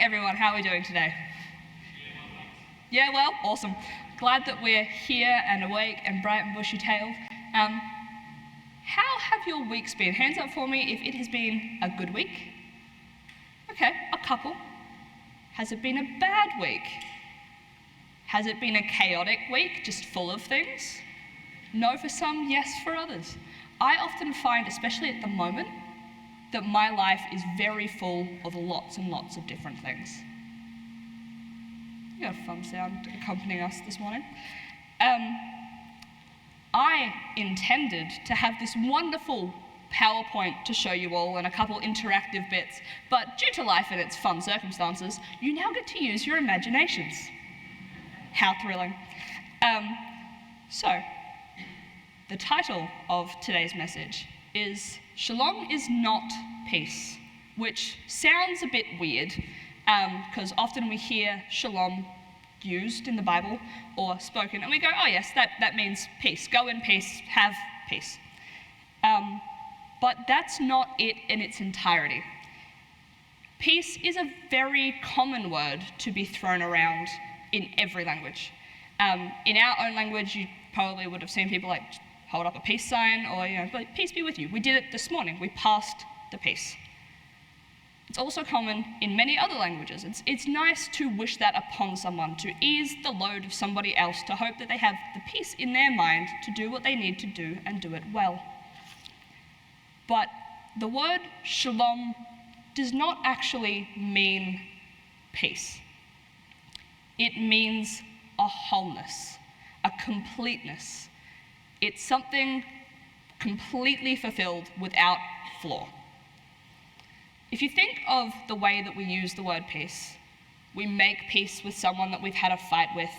everyone. How are we doing today? Yeah, well, awesome. Glad that we're here and awake and bright and bushy-tailed. How have your weeks been? Hands up for me if it has been a good week. Okay, a couple. Has it been a bad week? Has it been a chaotic week, just full of things? No for some, yes for others. I often find, especially at the moment, that my life is very full of lots and lots of different things. You got a fun sound accompanying us this morning. I intended to have this wonderful PowerPoint to show you all and a couple interactive bits, but due to life and its fun circumstances, you now get to use your imaginations. How thrilling. So, the title of today's message is Shalom is not peace, which sounds a bit weird because often we hear shalom used in the Bible or spoken and we go, oh yes, that means peace. Go in peace, have peace. But that's not it in its entirety. Peace is a very common word to be thrown around in every language. In our own language, you probably would have seen people like hold up a peace sign or, like, peace be with you. We did it this morning. We passed the peace. It's also common in many other languages. It's nice to wish that upon someone, to ease the load of somebody else, to hope that they have the peace in their mind to do what they need to do and do it well. But the word shalom does not actually mean peace. It means a wholeness, a completeness. It's something completely fulfilled without flaw. If you think of the way that we use the word peace, we make peace with someone that we've had a fight with.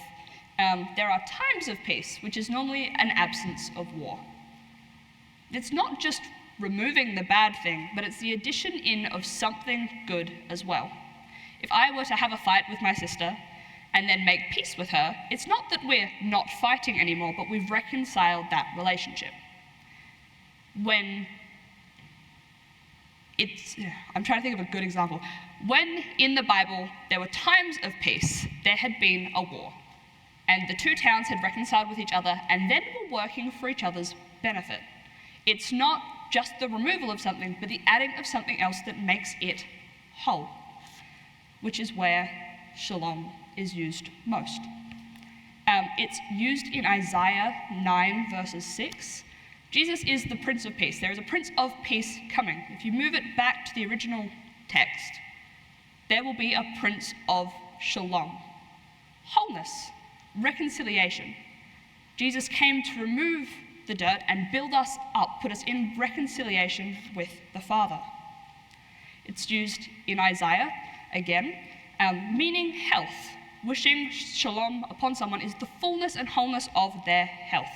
There are times of peace, which is normally an absence of war. It's not just removing the bad thing, but it's the addition in of something good as well. If I were to have a fight with my sister and then make peace with her, it's not that we're not fighting anymore, but we've reconciled that relationship. I'm trying to think of a good example. When in the Bible there were times of peace, there had been a war, and the two towns had reconciled with each other and then were working for each other's benefit. It's not just the removal of something, but the adding of something else that makes it whole, which is where shalom is used most. It's used in Isaiah 9 verses 6. Jesus is the Prince of Peace. There is a Prince of Peace coming. If you move it back to the original text, there will be a Prince of Shalom. Wholeness, reconciliation. Jesus came to remove the dirt and build us up, put us in reconciliation with the Father. It's used in Isaiah, again, meaning health. Wishing shalom upon someone is the fullness and wholeness of their health.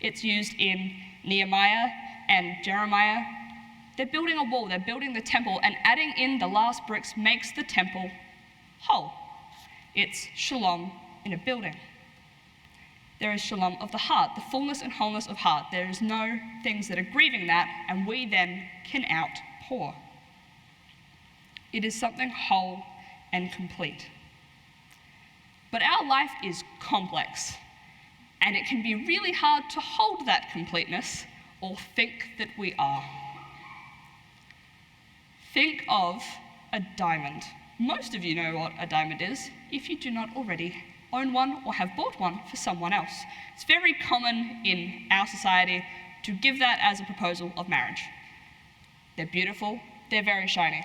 It's used in Nehemiah and Jeremiah. They're building a wall, they're building the temple, and adding in the last bricks makes the temple whole. It's shalom in a building. There is shalom of the heart, the fullness and wholeness of heart. There is no things that are grieving that, and we then can outpour. It is something whole and complete. But our life is complex, and it can be really hard to hold that completeness or think that we are. Think of a diamond. Most of you know what a diamond is, if you do not already own one or have bought one for someone else. It's very common in our society to give that as a proposal of marriage. They're beautiful, they're very shiny.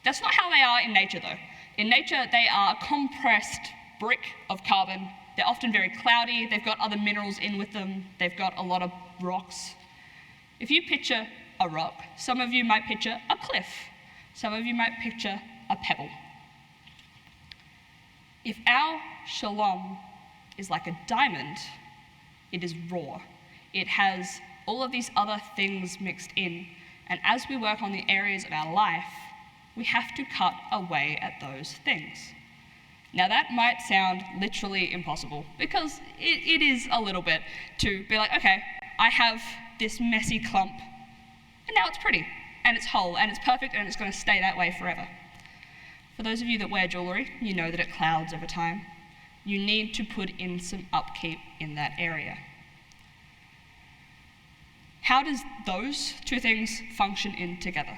That's not how they are in nature though. In nature, they are a compressed brick of carbon. They're often very cloudy, they've got other minerals in with them, they've got a lot of rocks. If you picture a rock, some of you might picture a cliff, some of you might picture a pebble. If our shalom is like a diamond, it is raw. It has all of these other things mixed in, and as we work on the areas of our life, we have to cut away at those things. Now that might sound literally impossible, because it is a little bit to be like, okay, I have this messy clump, and now it's pretty, and it's whole, and it's perfect, and it's going to stay that way forever. For those of you that wear jewellery, you know that it clouds over time. You need to put in some upkeep in that area. How does those two things function in together?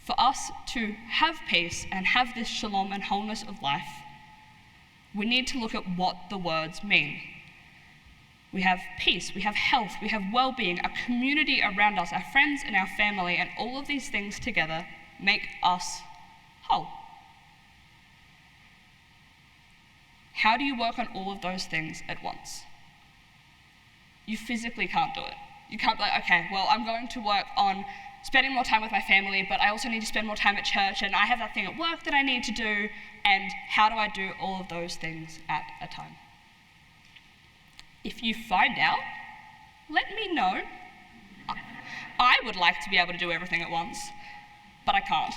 For us to have peace and have this shalom and wholeness of life, we need to look at what the words mean. We have peace, we have health, we have well-being, a community around us, our friends and our family, and all of these things together make us whole. How do you work on all of those things at once? You physically can't do it. You can't be like, okay, well, I'm going to work on spending more time with my family, but I also need to spend more time at church, and I have that thing at work that I need to do, and how do I do all of those things at a time? If you find out, let me know. I would like to be able to do everything at once, but I can't.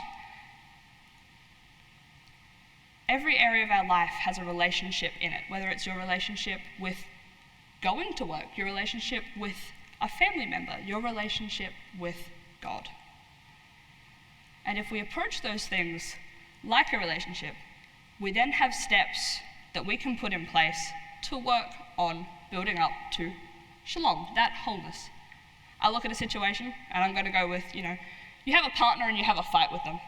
Every area of our life has a relationship in it, whether it's your relationship with going to work, your relationship with a family member, your relationship with God. And if we approach those things like a relationship, we then have steps that we can put in place to work on building up to shalom, that wholeness. I look at a situation and I'm going to go with, you have a partner and you have a fight with them.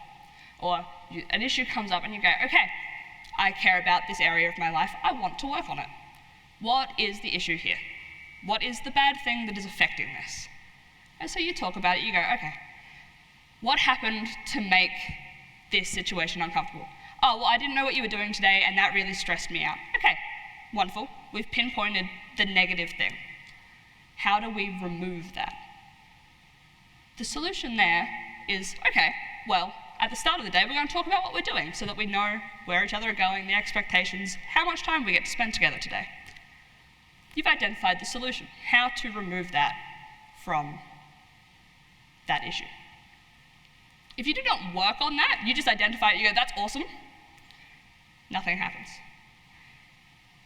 Or an issue comes up and you go, okay, I care about this area of my life, I want to work on it. What is the issue here? What is the bad thing that is affecting this? And so you talk about it, you go, okay, what happened to make this situation uncomfortable? Oh, well, I didn't know what you were doing today and that really stressed me out. Okay, wonderful. We've pinpointed the negative thing. How do we remove that? The solution there is, okay, well, at the start of the day, we're going to talk about what we're doing so that we know where each other are going, the expectations, how much time we get to spend together today. You've identified the solution, how to remove that from that issue. If you do not work on that, you just identify it, you go, that's awesome, nothing happens.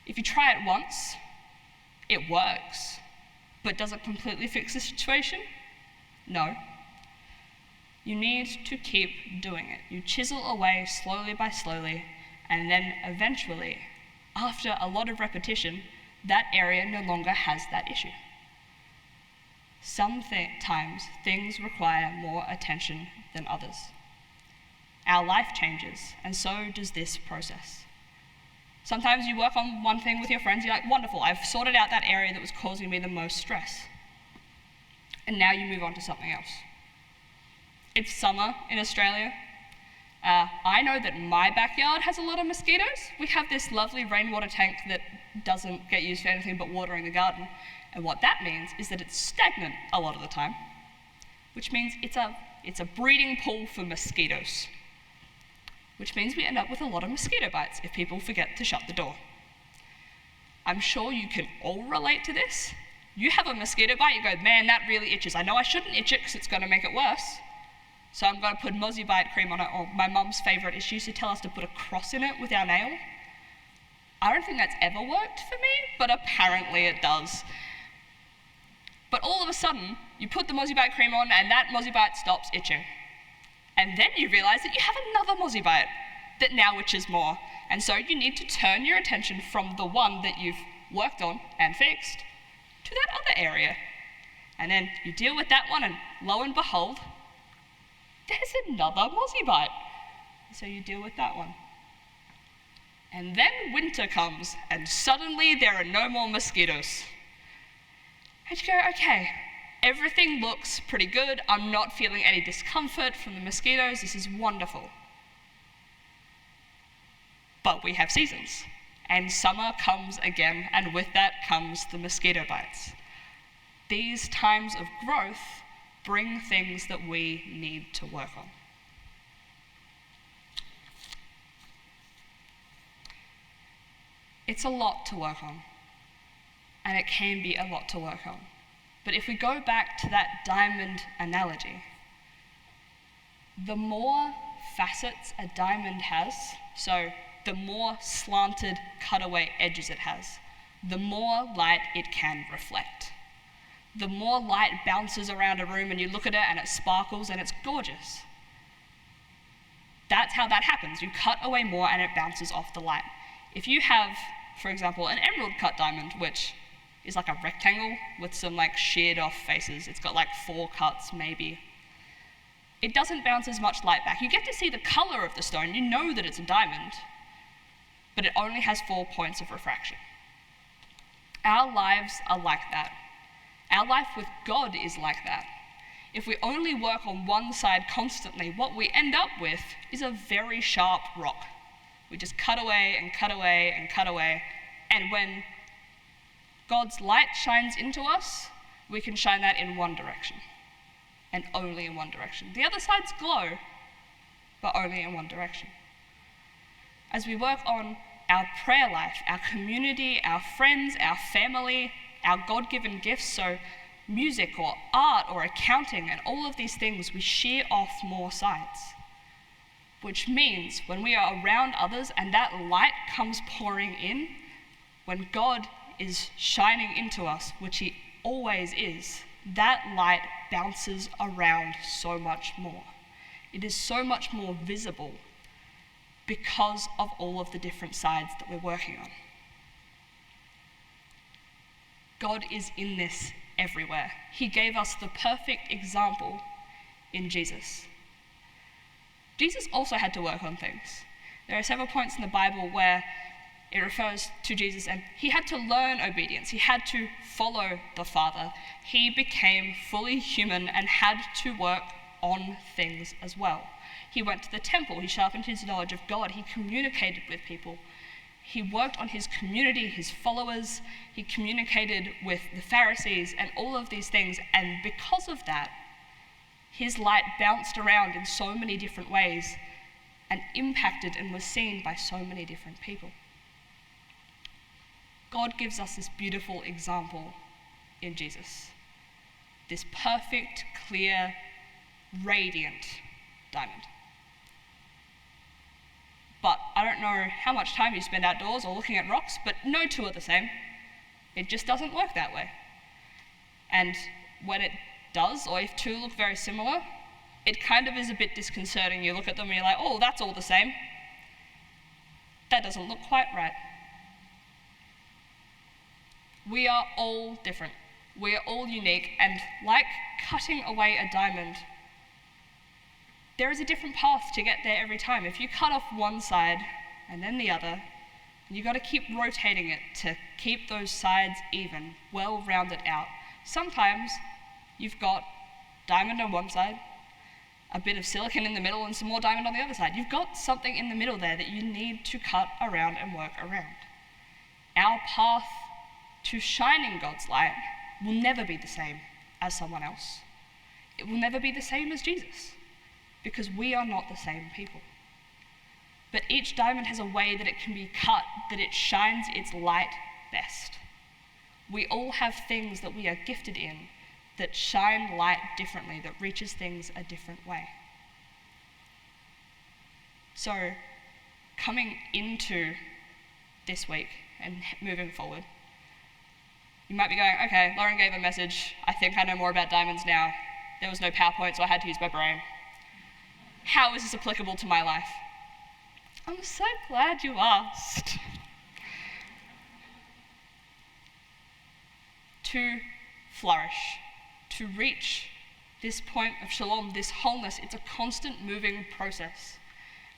If you try it once, it works, but does it completely fix the situation? No. You need to keep doing it. You chisel away slowly by slowly, and then eventually, after a lot of repetition, that area no longer has that issue. Sometimes things require more attention than others. Our life changes, and so does this process. Sometimes you work on one thing with your friends, you're like, wonderful, I've sorted out that area that was causing me the most stress. And now you move on to something else. It's summer in Australia. I know that my backyard has a lot of mosquitoes. We have this lovely rainwater tank that doesn't get used for anything but watering the garden. And what that means is that it's stagnant a lot of the time, which means it's a breeding pool for mosquitoes, which means we end up with a lot of mosquito bites if people forget to shut the door. I'm sure you can all relate to this. You have a mosquito bite, you go, man, that really itches. I know I shouldn't itch it because it's going to make it worse. So I'm going to put Mozzie Bite cream on it, or my mum's favourite is she used to tell us to put a cross in it with our nail. I don't think that's ever worked for me, but apparently it does. But all of a sudden, you put the Mozzie Bite cream on and that Mozzie Bite stops itching. And then you realise that you have another Mozzie Bite that now itches more. And so you need to turn your attention from the one that you've worked on and fixed to that other area. And then you deal with that one and lo and behold, there's another Mozzie Bite. So you deal with that one. And then winter comes and suddenly there are no more mosquitoes. And you go, okay, everything looks pretty good. I'm not feeling any discomfort from the mosquitoes. This is wonderful. But we have seasons. And summer comes again, and with that comes the mosquito bites. These times of growth bring things that we need to work on. It's a lot to work on, and it can be a lot to work on. But if we go back to that diamond analogy, the more facets a diamond has, so the more slanted cutaway edges it has, the more light it can reflect. The more light bounces around a room and you look at it and it sparkles and it's gorgeous. That's how that happens. You cut away more and it bounces off the light. If you have, for example, an emerald cut diamond, which is like a rectangle with some like sheared off faces, it's got like 4 cuts maybe, it doesn't bounce as much light back. You get to see the color of the stone, you know that it's a diamond, but it only has 4 points of refraction. Our lives are like that. Our life with God is like that. If we only work on one side constantly, what we end up with is a very sharp rock. We just cut away and cut away and cut away, and when God's light shines into us, we can shine that in one direction, and only in one direction. The other sides glow, but only in one direction. As we work on our prayer life, our community, our friends, our family, our God-given gifts, so music or art or accounting and all of these things, we shear off more sides. Which means when we are around others and that light comes pouring in, when God is shining into us, which he always is, that light bounces around so much more. It is so much more visible because of all of the different sides that we're working on. God is in this everywhere. He gave us the perfect example in Jesus. Jesus also had to work on things. There are several points in the Bible where it refers to Jesus, and he had to learn obedience. He had to follow the Father. He became fully human and had to work on things as well. He went to the temple. He sharpened his knowledge of God. He communicated with people. He worked on his community, his followers. He communicated with the Pharisees and all of these things. And because of that, his light bounced around in so many different ways and impacted and was seen by so many different people. God gives us this beautiful example in Jesus. This perfect, clear, radiant diamond. But I don't know how much time you spend outdoors or looking at rocks, but no two are the same. It just doesn't work that way. And when it does, or if two look very similar, it kind of is a bit disconcerting. You look at them and you're like, oh, that's all the same. That doesn't look quite right. We are all different. We are all unique, and like cutting away a diamond, there is a different path to get there every time. If you cut off one side and then the other, you've got to keep rotating it to keep those sides even, well rounded out. Sometimes you've got diamond on one side, a bit of silicon in the middle, and some more diamond on the other side. You've got something in the middle there that you need to cut around and work around. Our path to shining God's light will never be the same as someone else. It will never be the same as Jesus, because we are not the same people. But each diamond has a way that it can be cut, that it shines its light best. We all have things that we are gifted in that shine light differently, that reaches things a different way. So, coming into this week and moving forward, you might be going, okay, Lauren gave a message. I think I know more about diamonds now. There was no PowerPoint, so I had to use my brain. How is this applicable to my life? I'm so glad you asked. To flourish, to reach this point of shalom, this wholeness, it's a constant moving process.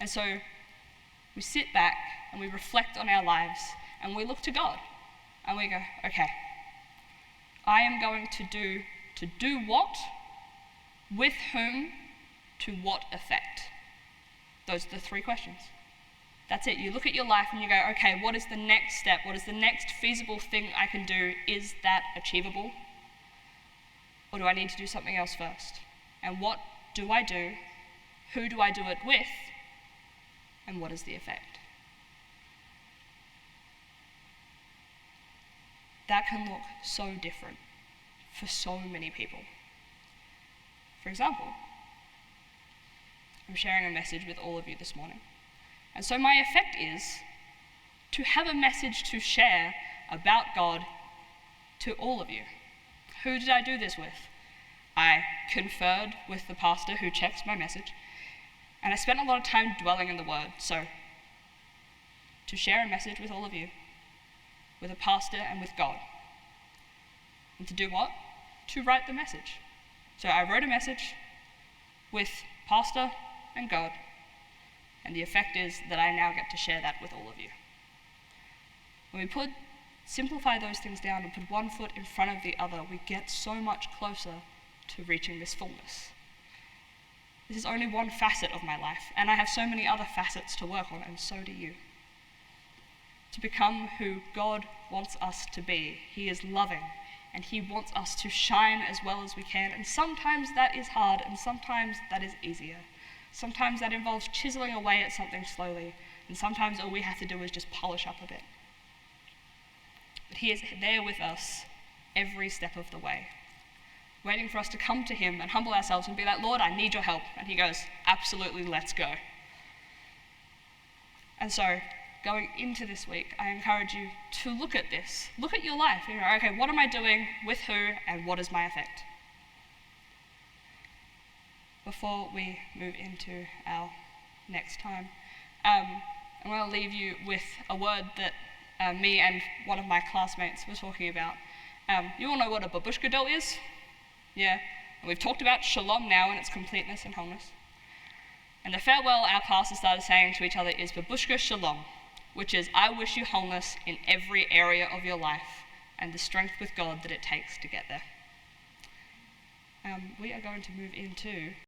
And so we sit back and we reflect on our lives and we look to God and we go, okay, I am going to do what, with whom, to what effect? Those are the 3 questions. That's it. You look at your life and you go, okay, what is the next step? What is the next feasible thing I can do? Is that achievable? Or do I need to do something else first? And what do I do? Who do I do it with? And what is the effect? That can look so different for so many people. For example, I'm sharing a message with all of you this morning. And so my effect is to have a message to share about God to all of you. Who did I do this with? I conferred with the pastor who checks my message, And I spent a lot of time dwelling in the Word. So, to share a message with all of you, with a pastor and with God. And to do what? To write the message. So I wrote a message with pastor and God, and the effect is that I now get to share that with all of you. When we simplify those things down and put one foot in front of the other, we get so much closer to reaching this fullness. This is only one facet of my life, and I have so many other facets to work on, and so do you. To become who God wants us to be. He is loving, and He wants us to shine as well as we can, and sometimes that is hard, and sometimes that is easier. Sometimes that involves chiseling away at something slowly, and sometimes all we have to do is just polish up a bit. But He is there with us every step of the way, waiting for us to come to Him and humble ourselves and be like, Lord, I need your help. And He goes, absolutely, let's go. And so, going into this week, I encourage you to look at this. Look at your life. Okay, what am I doing, with who, and what is my effect? Before we move into our next time, I'm going to leave you with a word that me and one of my classmates were talking about. You all know what a babushka doll is? Yeah. And we've talked about Shalom now in its completeness and wholeness. And the farewell our class has started saying to each other is babushka Shalom, which is, I wish you wholeness in every area of your life and the strength with God that it takes to get there. We are going to move into